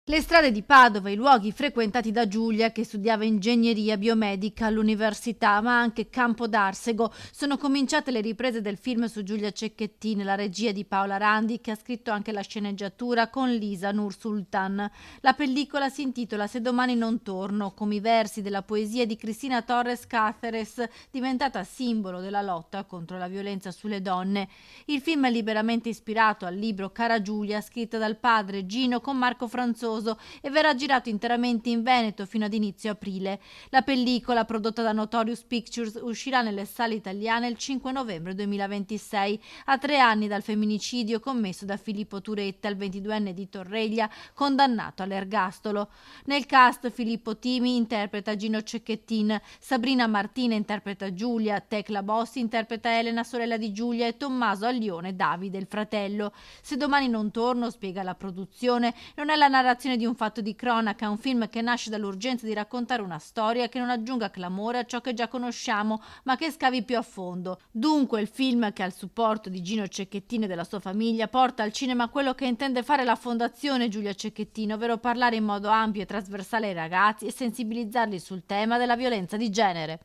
Le strade di Padova, i luoghi frequentati da Giulia, che studiava ingegneria biomedica all'università, ma anche Campo d'Arsego. Sono cominciate le riprese del film su Giulia Cecchettin, la regia di Paola Randi, che ha scritto anche la sceneggiatura con Lisa Nursultan. La pellicola si intitola Se domani non torno, come i versi della poesia di Cristina Torres Cáceres, diventata simbolo della lotta contro la violenza sulle donne. Il film è liberamente ispirato al libro Cara Giulia, scritto dal padre Gino con Marco Franzoso, e verrà girato interamente in Veneto fino ad inizio aprile. La pellicola, prodotta da Notorious Pictures, uscirà nelle sale italiane il 5 novembre 2026, a 3 anni dal femminicidio commesso da Filippo Turetta, il 22enne di Torreglia, condannato all'ergastolo. Nel cast Filippo Timi interpreta Gino Cecchettin, Sabrina Martina interpreta Giulia, Tecla Bossi interpreta Elena, sorella di Giulia, e Tommaso Aglione Davide, il fratello. Se domani non torno, spiega la produzione, non è la narrazione di un fatto di cronaca, è un film che nasce dall'urgenza di raccontare una storia che non aggiunga clamore a ciò che già conosciamo, ma che scavi più a fondo. Dunque il film, che ha il supporto di Gino Cecchettin e della sua famiglia, porta al cinema quello che intende fare la Fondazione Giulia Cecchettin, ovvero parlare in modo ampio e trasversale ai ragazzi e sensibilizzarli sul tema della violenza di genere.